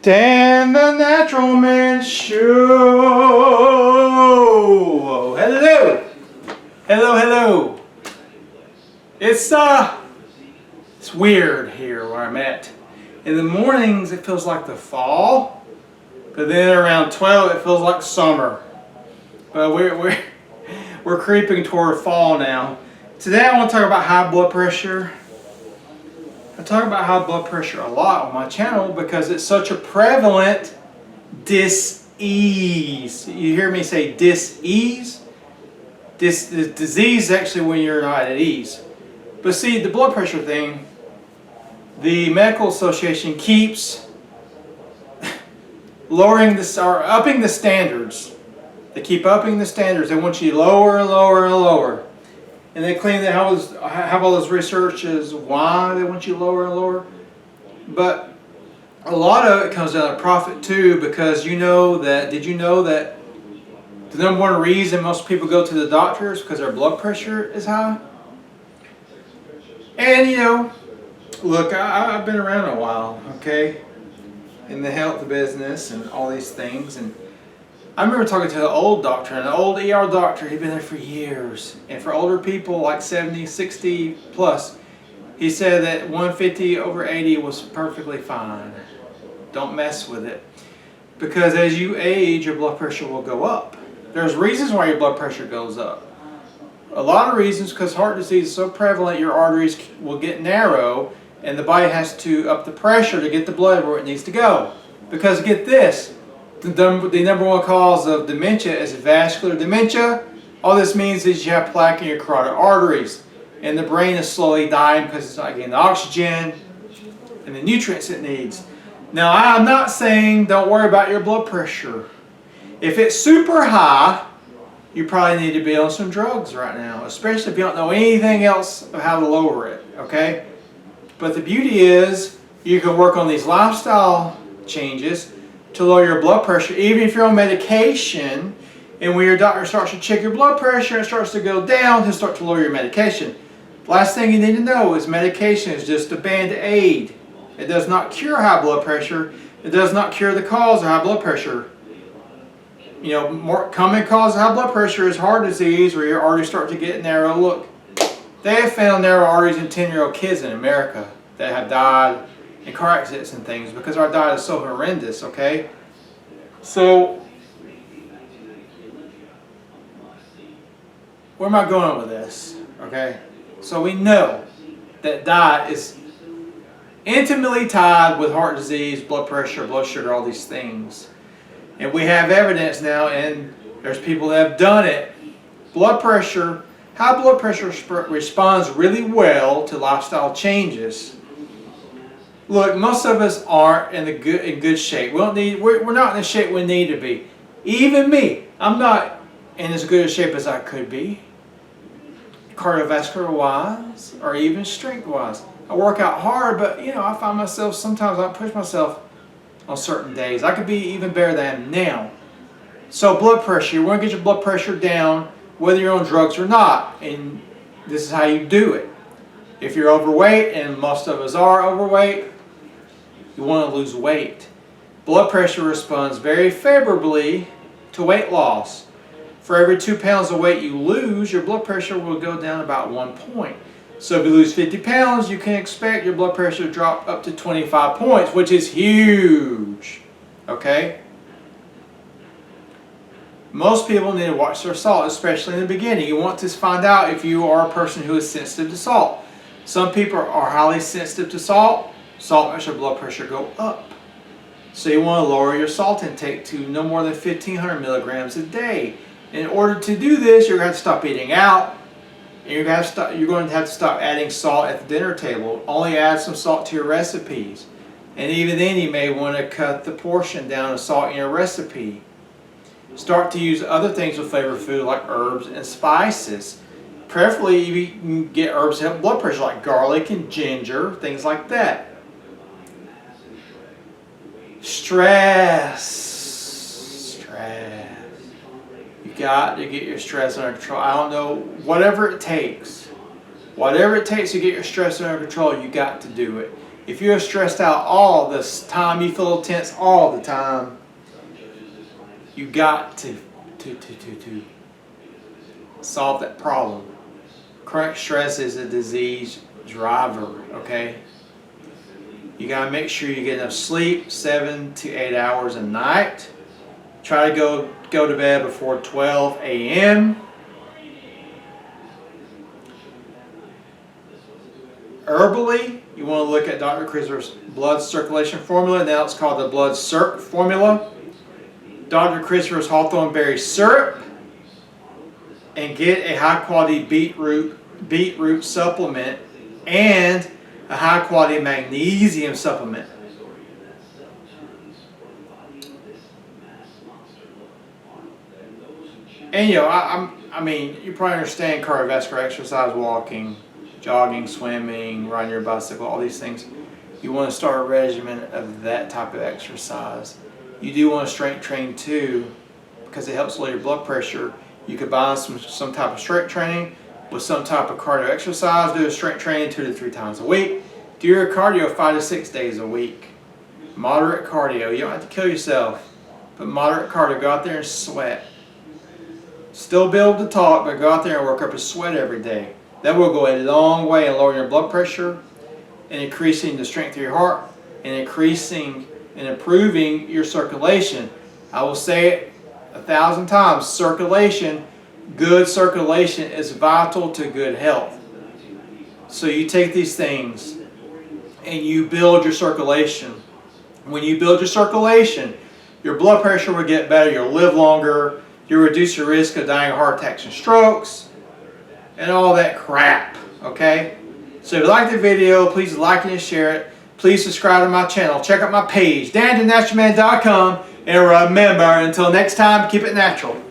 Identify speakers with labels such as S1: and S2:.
S1: Dan the Natural Man Show. Hello. Hello, hello. It's weird here where I'm at. In the mornings it feels like the fall, but then around 12 it feels like summer. But we're creeping toward fall now. Today I want to talk about high blood pressure. I talk about high blood pressure a lot on my channel because it's such a prevalent dis-ease. You hear me say dis-ease? This disease is actually when you're not at ease. But see, the blood pressure thing, the medical association keeps lowering this or upping the standards. They keep upping the standards. They want you lower and lower and lower. And they claim they have all this research as why they want you lower and lower. But a lot of it comes down to profit too, because you know that, did you know that the number one reason most people go to the doctor is because their blood pressure is high? And you know, look, I've been around a while, okay, in the health business and all these things. And I remember talking to an old doctor, an old ER doctor. He'd been there for years. And for older people like 70, 60 plus, he said that 150 over 80 was perfectly fine. Don't mess with it. Because as you age, your blood pressure will go up. There's reasons why your blood pressure goes up. A lot of reasons, because heart disease is so prevalent, your arteries will get narrow, and the body has to up the pressure to get the blood where it needs to go. Because get this, the number one cause of dementia is vascular dementia. All this means is you have plaque in your carotid arteries, and the brain is slowly dying because it's not getting the oxygen and the nutrients it needs. Now, I'm not saying don't worry about your blood pressure. If it's super high, you probably need to be on some drugs right now, especially if you don't know anything else of how to lower it, okay? But the beauty is you can work on these lifestyle changes to lower your blood pressure, even if you're on medication. And when your doctor starts to check your blood pressure and it starts to go down, he'll start to lower your medication. Last thing you need to know is medication is just a band-aid. It does not cure high blood pressure. It does not cure the cause of high blood pressure. You know, more common cause of high blood pressure is heart disease, where your arteries start to get narrow. Look, they have found narrow arteries in 10-year-old kids in America that have died in car accidents and things because our diet is so horrendous, okay? So, where am I going with this, okay? So we know that diet is intimately tied with heart disease, blood pressure, blood sugar, all these things. And we have evidence now, and there's people that have done it. Blood pressure, high blood pressure responds really well to lifestyle changes. Look, most of us aren't in good shape. We're not in the shape we need to be. Even me, I'm not in as good a shape as I could be, cardiovascular wise, or even strength wise. I work out hard, but you know, I find myself sometimes I push myself on certain days. I could be even better than I am now. So blood pressure, you want to get your blood pressure down, whether you're on drugs or not, and this is how you do it. If you're overweight, and most of us are overweight, you want to lose weight. Blood pressure responds very favorably to weight loss. For every 2 pounds of weight you lose, your blood pressure will go down about 1 point. So if you lose 50 pounds, you can expect your blood pressure to drop up to 25 points, which is huge. Okay? Most people need to watch their salt, especially in the beginning. You want to find out if you are a person who is sensitive to salt. Some people are highly sensitive to salt. Salt makes your blood pressure go up. So you want to lower your salt intake to no more than 1,500 milligrams a day. In order to do this, you're going to have to stop eating out. And you're going to have to stop adding salt at the dinner table. Only add some salt to your recipes. And even then, you may want to cut the portion down of salt in your recipe. Start to use other things with flavored food like herbs and spices. Preferably, you can get herbs to help blood pressure like garlic and ginger, things like that. Stress. You got to get your stress under control. I don't know, whatever it takes. Whatever it takes to get your stress under control, you got to do it. If you're stressed out all this time, you feel tense all the time, you got to solve that problem. Chronic stress is a disease driver, okay? You gotta make sure you get enough sleep, 7 to 8 hours a night. Try to go to bed before 12 a.m. Herbally, you want to look at Dr. Christopher's blood circulation formula. Now it's called the blood circ formula. Dr. Christopher's hawthorn berry syrup, and get a high quality beetroot supplement and a high quality magnesium supplement. And I mean, you probably understand cardiovascular exercise, walking, jogging, swimming, riding your bicycle, all these things. You want to start a regimen of that type of exercise. You do want to strength train too, because it helps lower your blood pressure. You could combine some type of strength training with some type of cardio exercise. Do a strength training 2 to 3 times a week. Do your cardio 5 to 6 days a week. Moderate cardio. You don't have to kill yourself, but moderate cardio. Go out there and sweat. Still be able to talk, but go out there and work up a sweat every day. That will go a long way in lowering your blood pressure and increasing the strength of your heart and increasing and improving your circulation. I will say it 1,000 times. Circulation, good circulation is vital to good health. So you take these things and you build your circulation. When you build your circulation, your blood pressure will get better, you'll live longer, you'll reduce your risk of dying of heart attacks and strokes, and all that crap, okay? So if you like the video, please like it and share it. Please subscribe to my channel. Check out my page, danthenaturalman.com, and remember, until next time, keep it natural.